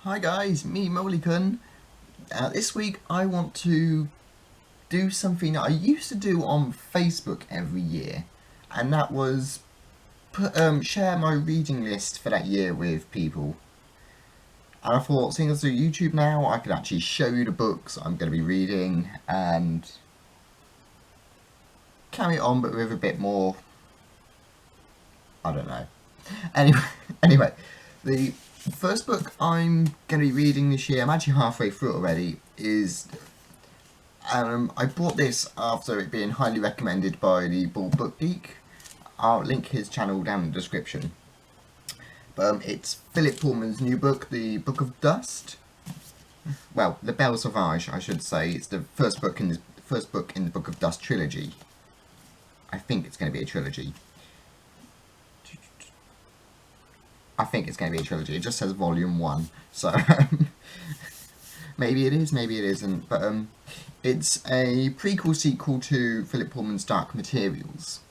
Hi guys, me moley-kun. This week I want to do something that I used to do on Facebook every year, and that was share my reading list for that year with people. And I thought, seeing as I do YouTube now, I could actually show you the books I'm going to be reading and carry it on, but with a bit more. I don't know. Anyway, anyway, the first book I'm going to be reading this year, I'm actually halfway through it already, is I bought this after it being highly recommended by the Bald Book Geek. I'll link his channel down in the description. But it's Philip Pullman's new book, The Book of Dust. Well, The Belle Sauvage, I should say. It's the first book in the Book of Dust trilogy. I think it's going to be a trilogy. I think it's going to be a trilogy. It just says Volume 1. So, maybe it is, maybe it isn't. But it's a prequel sequel to Philip Pullman's Dark Materials,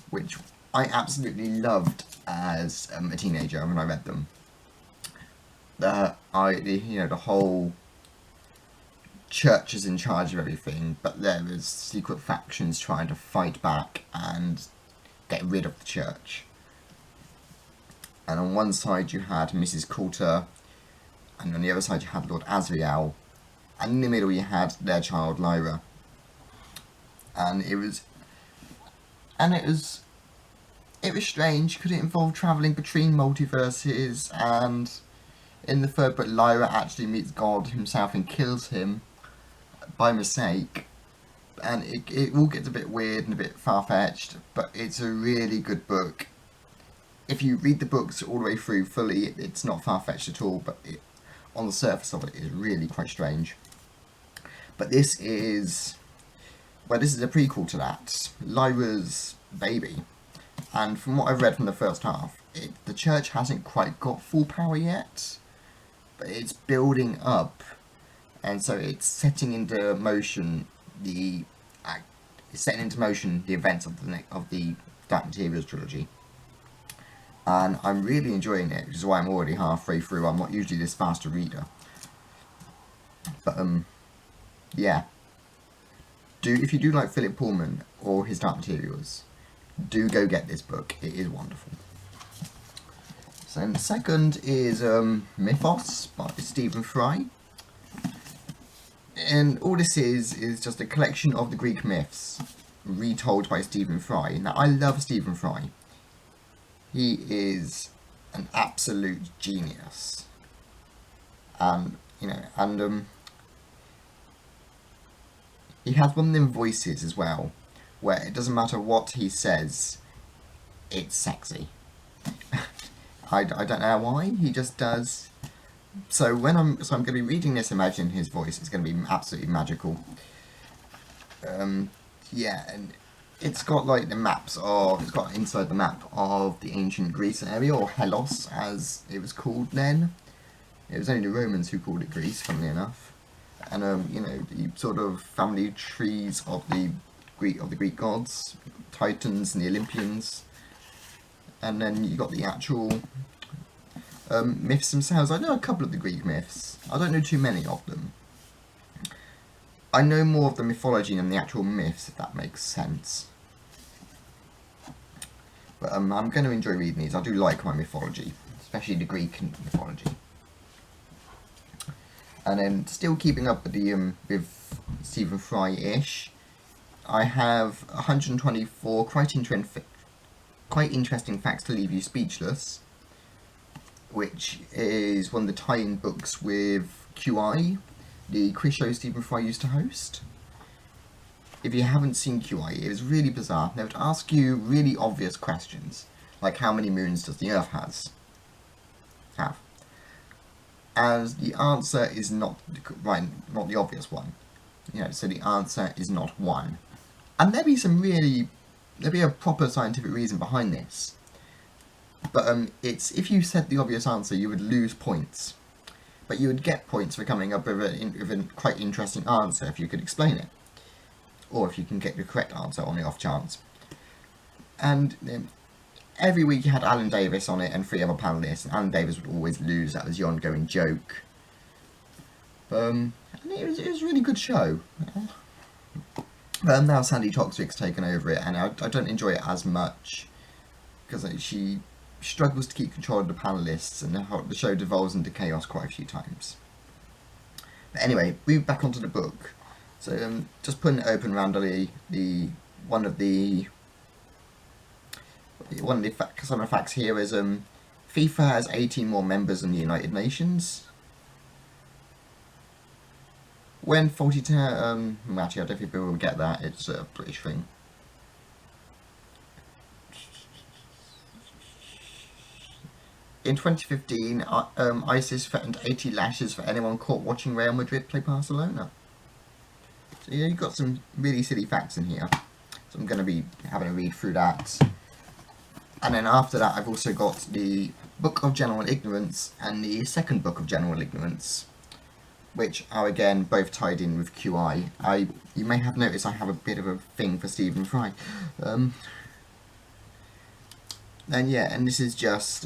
which I absolutely loved as a teenager when I read them. The whole church is in charge of everything, but there is secret factions trying to fight back and get rid of the church. And on one side you had Mrs. Coulter, and on the other side you had Lord Asriel, and in the middle you had their child Lyra. And it was strange because it involved travelling between multiverses, and in the third book Lyra actually meets God himself and kills him by mistake. And it all gets a bit weird and a bit far-fetched, but it's a really good book. If you read the books all the way through fully, it's not far-fetched at all, but on the surface of it is really quite strange. But this is a prequel to that, Lyra's baby. And from what I've read from the first half, the church hasn't quite got full power yet, but it's building up, and so it's setting into motion the events of the Dark Materials trilogy. And I'm really enjoying it, which is why I'm already halfway through. I'm not usually this fast a reader. But, yeah. If you do like Philip Pullman or his Dark Materials, do go get this book. It is wonderful. So the second is Mythos by Stephen Fry. And all this is just a collection of the Greek myths retold by Stephen Fry. Now, I love Stephen Fry. He is an absolute genius, and he has one of them voices as well, where it doesn't matter what he says, it's sexy. I don't know why, he just does. So I'm going to be reading this, imagining his voice. It's going to be absolutely magical. Yeah, and it's got like it's got inside the map of the ancient Greece area, or Hellas as it was called then. It was only the Romans who called it Greece, funnily enough. And the sort of family trees of the Greek gods, Titans and the Olympians. And then you got the actual myths themselves. I know a couple of the Greek myths. I don't know too many of them. I know more of the mythology than the actual myths, if that makes sense. But I'm going to enjoy reading these. I do like my mythology, especially the Greek mythology. And then, still keeping up with the with Stephen Fry-ish, I have 124 quite interesting facts to leave you speechless, which is one of the tie-in books with QI, the quiz show Stephen Fry used to host. If you haven't seen QI, it is really bizarre. They would ask you really obvious questions, like how many moons does the Earth have? As the answer is not the obvious one. So the answer is not 1. And there'd be a proper scientific reason behind this. But if you said the obvious answer, you would lose points. But you would get points for coming up with a quite interesting answer if you could explain it. Or if you can get the correct answer on the off chance. And every week you had Alan Davis on it and 3 other panellists, and Alan Davis would always lose. That was the ongoing joke. And it was a really good show. Now Sandy Toxic's taken over it, and I don't enjoy it as much because she struggles to keep control of the panellists, and the show devolves into chaos quite a few times. But anyway, move back onto the book. So just putting it open randomly, some of the facts here is FIFA has 18 more members than the United Nations. When 42, actually I don't think people will get that, it's a British thing. In 2015, ISIS threatened 80 lashes for anyone caught watching Real Madrid play Barcelona. So yeah, you've got some really silly facts in here. So I'm going to be having a read through that. And then after that, I've also got the Book of General Ignorance and the second Book of General Ignorance, which are again both tied in with QI. You may have noticed I have a bit of a thing for Stephen Fry. And yeah, and this is just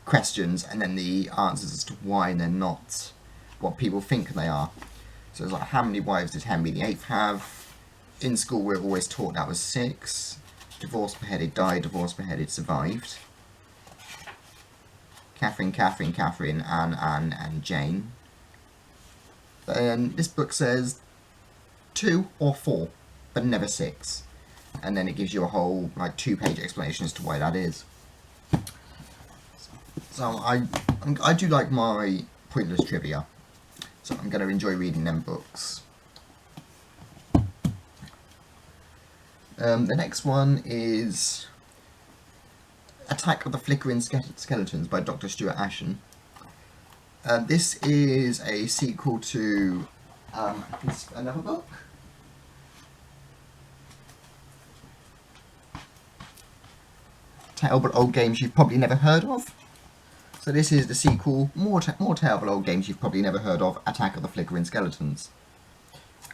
questions and then the answers as to why they're not what people think they are. So it's like, how many wives did Henry VIII have? In school we're always taught that was 6. Divorced, beheaded, died, divorced, beheaded, survived. Catherine, Anne, and Jane. This book says 2 or 4, but never 6. And then it gives you a whole 2-page explanation as to why that is. So I do like my pointless trivia, so I'm going to enjoy reading them books. The next one is Attack of the Flickering Skeletons by Dr. Stuart Ashen. This is a sequel to another book. Terrible Old Games You've Probably Never Heard Of. So this is the sequel, more terrible old games you've probably never heard of, Attack of the Flickering Skeletons.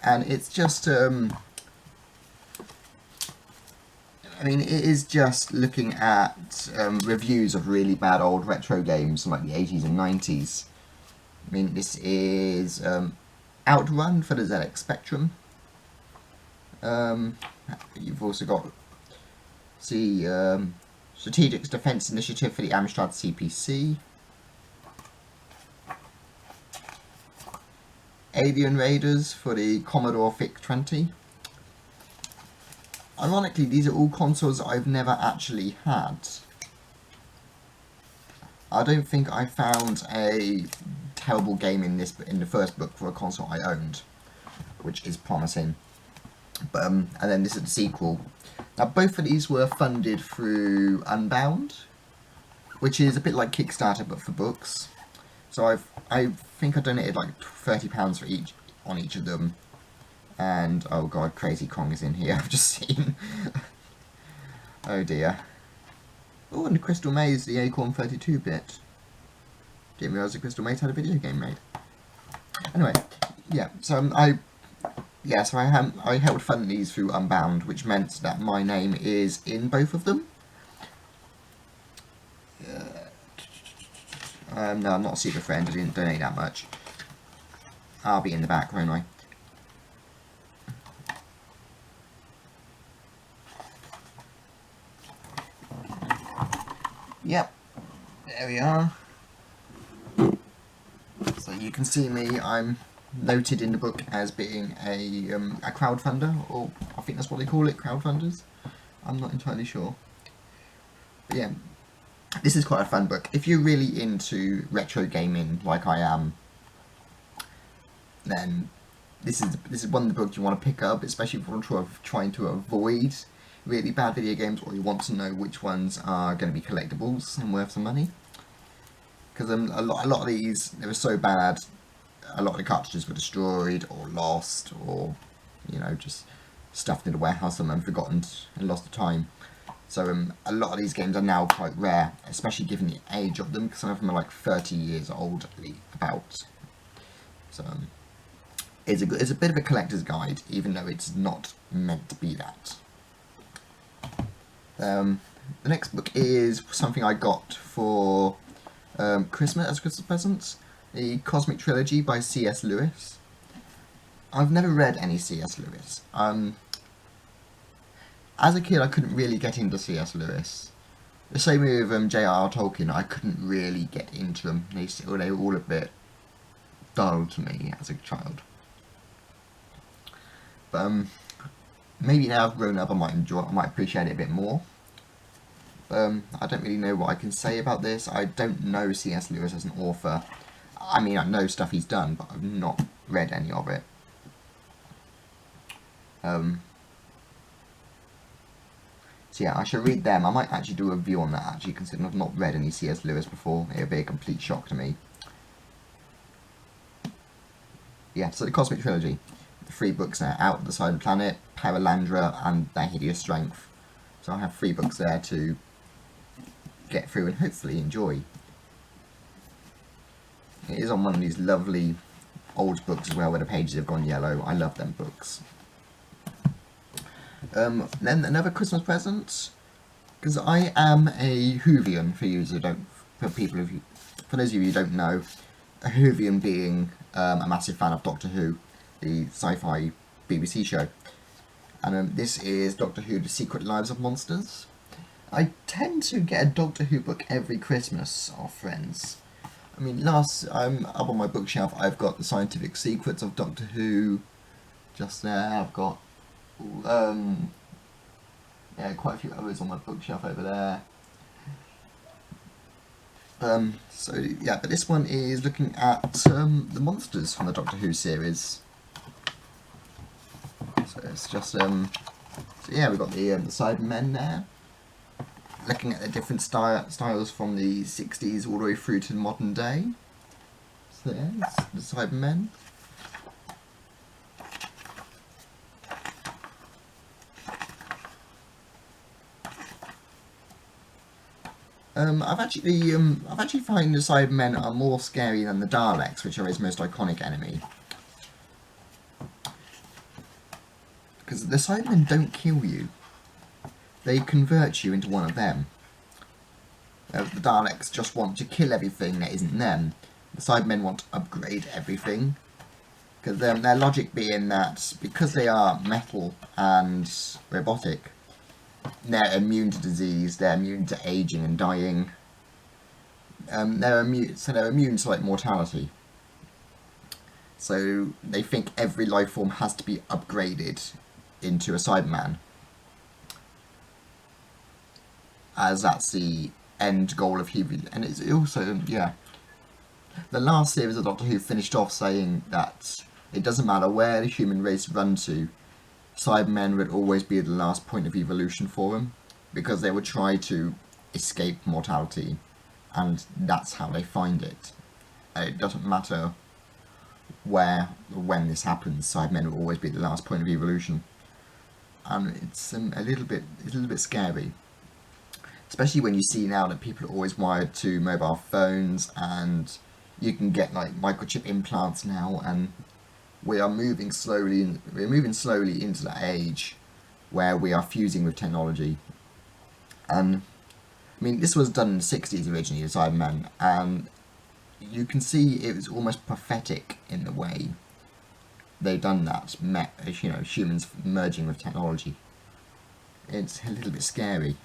And it's just, it is just looking at reviews of really bad old retro games from like the 80s and 90s. This is Outrun for the ZX Spectrum. You've also got Strategic Defense Initiative for the Amstrad CPC. Alien Raiders for the Commodore VIC-20. Ironically, these are all consoles that I've never actually had. I don't think I found a terrible game in the first book for a console I owned, which is promising. But and then this is the sequel. Now both of these were funded through Unbound, which is a bit like Kickstarter but for books. So I think I donated like £30 for each on each of them. And oh god, Crazy Kong is in here. I've just seen. Oh dear. Oh, and the Crystal Maze, the Acorn 32-bit. Didn't realise the Crystal Maze had a video game made. Anyway, yeah. So I helped fund these through Unbound, which meant that my name is in both of them. No, I'm not a super friend. I didn't donate that much. I'll be in the back, won't I? Yep, there we are. So you can see me, I'm noted in the book as being a crowdfunder, or I think that's what they call it, crowdfunders. I'm not entirely sure. But yeah, this is quite a fun book. If you're really into retro gaming like I am, then this is one of the books you want to pick up, especially if you're trying to avoid really bad video games, or you want to know which ones are going to be collectibles and worth some money. Because a lot of these, they were so bad, a lot of the cartridges were destroyed or lost, or just stuffed in a warehouse and forgotten and lost to time. So a lot of these games are now quite rare, especially given the age of them, because some of them are like 30 years old about. So it's a bit of a collector's guide, even though it's not meant to be that. The next book is something I got for Christmas as a Christmas present. The Cosmic Trilogy by c.s.lewis. I've never read any C.S. Lewis. As a kid, I couldn't really get into C.S. Lewis. The same with J.R.R. Tolkien. I couldn't really get into them. They were all a bit dull to me as a child. But maybe now I've grown up, I might appreciate it a bit more. I don't really know what I can say about this. I don't know C.S. Lewis as an author. I mean, I know stuff he's done, but I've not read any of it. So yeah, I should read them. I might actually do a review on that, actually, considering I've not read any C.S. Lewis before. It would be a complete shock to me. Yeah, so the Cosmic Trilogy. The 3 books there: Out of the Side of the Planet, Paralandra, and Their Hideous Strength. So I have 3 books there to get through and hopefully enjoy. It is on one of these lovely old books as well, where the pages have gone yellow. I love them books. Then another Christmas present, because I am a Whovian. For those of you who don't know, a Whovian being a massive fan of Doctor Who, the sci-fi BBC show, and this is Doctor Who: The Secret Lives of Monsters. I tend to get a Doctor Who book every Christmas off friends. I mean, up on my bookshelf, I've got The Scientific Secrets of Doctor Who. Just there, I've got quite a few others on my bookshelf over there. So yeah, but this one is looking at the monsters from the Doctor Who series. So it's just so yeah, we've got the Cybermen there, looking at the different styles from the 60s all the way through to modern day. So there's the Cybermen. I've actually found the Cybermen are more scary than the Daleks, which are his most iconic enemy. Because the Cybermen don't kill you. They convert you into one of them. The Daleks just want to kill everything that isn't them. The Cybermen want to upgrade everything. Because their logic being that because they are metal and robotic, they're immune to disease, they're immune to aging and dying. They're immune to like mortality. So they think every life form has to be upgraded into a Cyberman, as that's the end goal of human. And it's also, yeah, the last series of Doctor Who finished off saying that it doesn't matter where the human race run to, Cybermen would always be the last point of evolution for them, because they would try to escape mortality, and that's how they find it. It doesn't matter where or when this happens, Cybermen will always be the last point of evolution. And it's a little bit scary, especially when you see now that people are always wired to mobile phones, and you can get like microchip implants now, and we're moving slowly into that age where we are fusing with technology. And I mean, this was done in the 60s originally, the Cybermen, and you can see it was almost prophetic in the way they've done that, humans merging with technology. It's a little bit scary.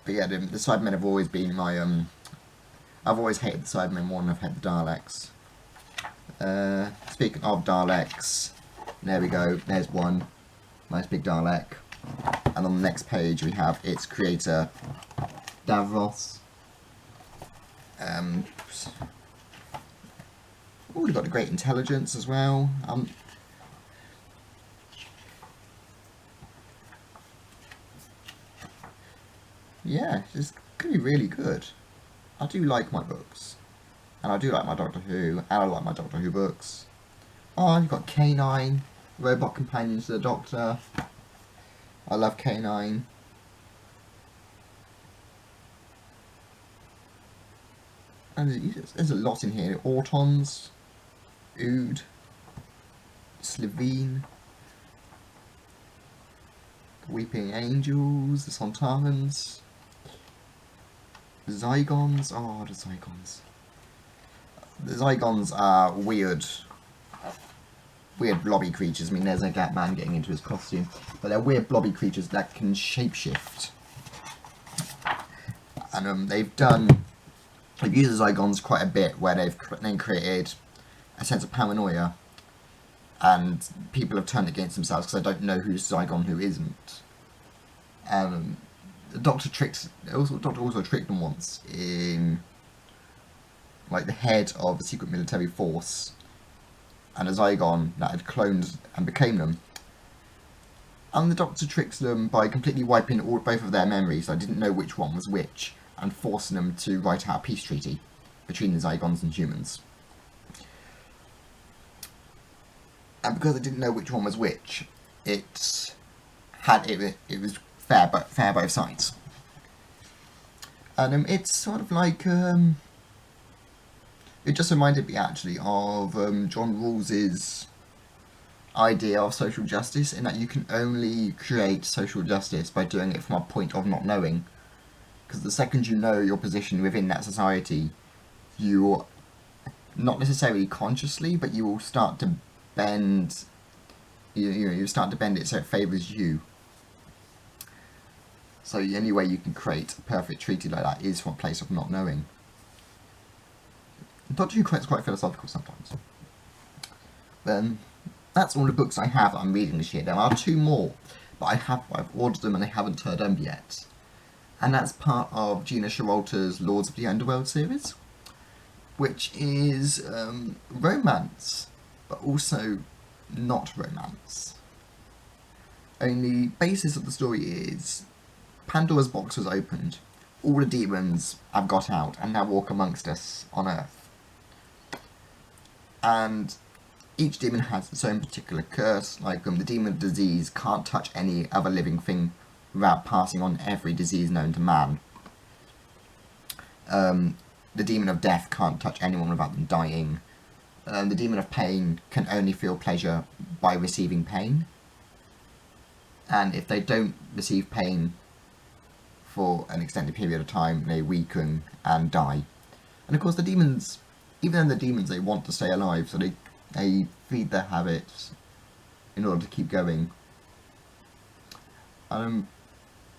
But yeah, the Cybermen have always been my, I've always hated the Cybermen more than I've hated the Daleks. Speaking of Daleks, there we go, there's one, nice big Dalek. And on the next page we have its creator, Davros. We've got a great intelligence as well. Yeah, it's going to be really good. I do like my books. And I do like my Doctor Who, and I like my Doctor Who books. Oh, you've got K9, robot companion to the Doctor. I love K9. And there's a lot in here. Autons, Ood, Slevine. Weeping Angels, the Sontarans, the Zygons. Oh, the Zygons. The Zygons are weird blobby creatures. I mean, there's a Gatman getting into his costume, but they're weird blobby creatures that can shapeshift. And they've used the Zygons quite a bit, where they've then created a sense of paranoia, and people have turned against themselves because they don't know who's Zygon, who isn't. The Doctor also tricked them once in, like, the head of a secret military force, and a Zygon that had cloned and became them. And the Doctor tricks them by completely wiping both of their memories, so I didn't know which one was which, and forcing them to write out a peace treaty between the Zygons and humans. And because they didn't know which one was which, it was fair both sides. And it's sort of like it just reminded me actually of John Rawls's idea of social justice, in that you can only create social justice by doing it from a point of not knowing. Because the second you know your position within that society, you, not necessarily consciously, but you will start to bend. You start to bend it so it favours you. So the only way you can create a perfect treaty like that is from a place of not knowing. Doctor Who is quite philosophical sometimes. Then that's all the books I have I'm reading this year. There are 2 more, but I've ordered them and they haven't turned up yet. And that's part of Gina Shiralta's Lords of the Underworld series, which is romance, but also not romance. Only basis of the story is Pandora's box was opened, all the demons have got out and now walk amongst us on Earth. And each demon has its own particular curse, like the demon of disease can't touch any other living thing without passing on every disease known to man. The demon of death can't touch anyone without them dying. The demon of pain can only feel pleasure by receiving pain. And if they don't receive pain for an extended period of time, they weaken and die. And of course the demons, even though the demons, they want to stay alive, so they feed their habits in order to keep going.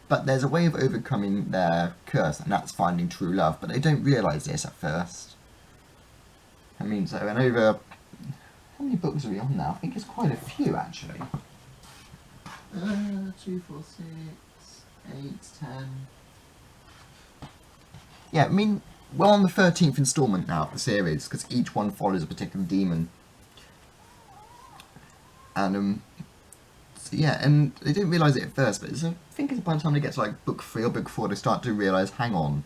But there's a way of overcoming their curse, and that's finding true love. But they don't realise this at first. I mean, so, and over... How many books are we on now? I think it's quite a few, actually. 2, 4, 6, 8, 10... Yeah, I mean, we're on the 13th instalment now of the series, because each one follows a particular demon. And, so yeah, and they didn't realise it at first, but I think it's by the time they get to, like, book 3 or book 4, they start to realise, hang on,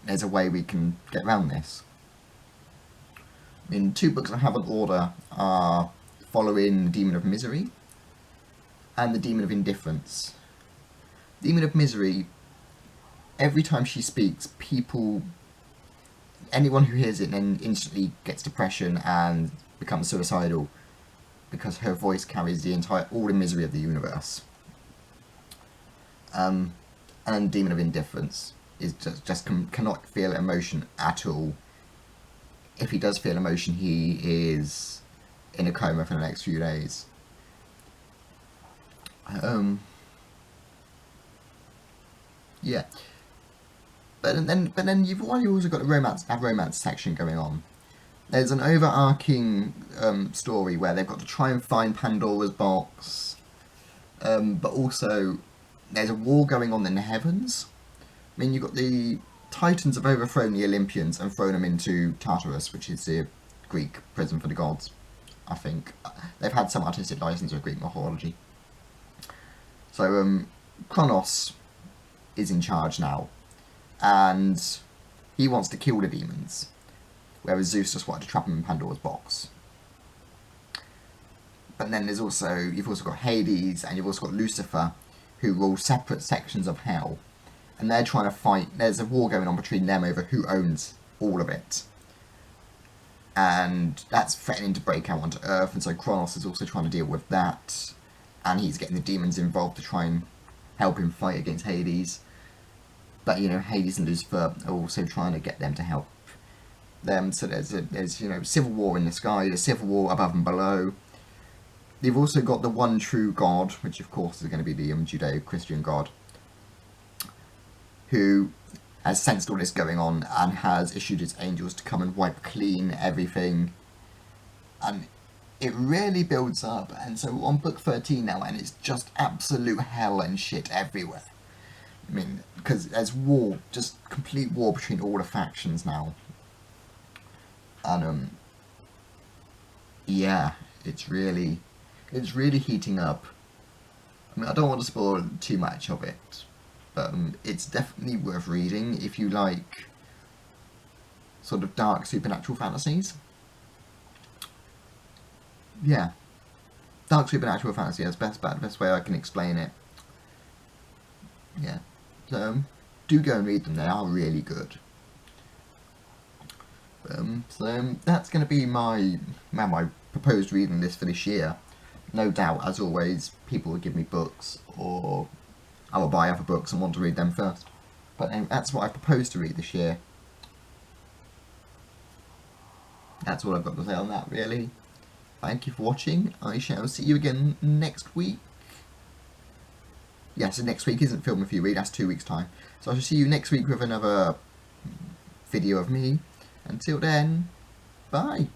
there's a way we can get around this. I mean, 2 books I have on order are following the Demon of Misery and the Demon of Indifference. Demon of Misery, every time she speaks, anyone who hears it then instantly gets depression and becomes suicidal, because her voice carries all the misery of the universe. And Demon of Indifference is just cannot feel emotion at all. If he does feel emotion, he is in a coma for the next few days. Yeah. But then you've also got a romance section going on. There's an overarching story where they've got to try and find Pandora's box, but also there's a war going on in the heavens. I mean, you've got the Titans have overthrown the Olympians and thrown them into Tartarus, which is the Greek prison for the gods, I think. They've had some artistic license of Greek mythology. So Kronos is in charge now, and he wants to kill the demons, whereas Zeus just wanted to trap them in Pandora's box. But then you've also got Hades, and you've also got Lucifer, who rule separate sections of hell. And they're trying to fight, there's a war going on between them over who owns all of it. And that's threatening to break out onto Earth, and so Kronos is also trying to deal with that. And he's getting the demons involved to try and help him fight against Hades. But you know, Hades and Lucifer are also trying to get them to help them. So there's you know, civil war in the sky, there's civil war above and below. They've also got the one true God, which of course is going to be the Judeo-Christian God, who has sensed all this going on and has issued its angels to come and wipe clean everything. And it really builds up, and so we're on book 13 now, and it's just absolute hell and shit everywhere. I mean, because there's war, just complete war between all the factions now. And yeah, it's really heating up. I mean, I don't want to spoil too much of it, but it's definitely worth reading if you like sort of dark supernatural fantasies. Yeah, dark supernatural fantasy is the best way I can explain it. Yeah, so do go and read them, they are really good. So that's going to be my proposed reading list for this year. No doubt, as always, people will give me books, or I will buy other books and want to read them first. But that's what I propose to read this year. That's all I've got to say on that, really. Thank you for watching. I shall see you again next week. Yes, so next week isn't Film Review Read, that's 2 weeks' time. So I shall see you next week with another video of me. Until then, bye.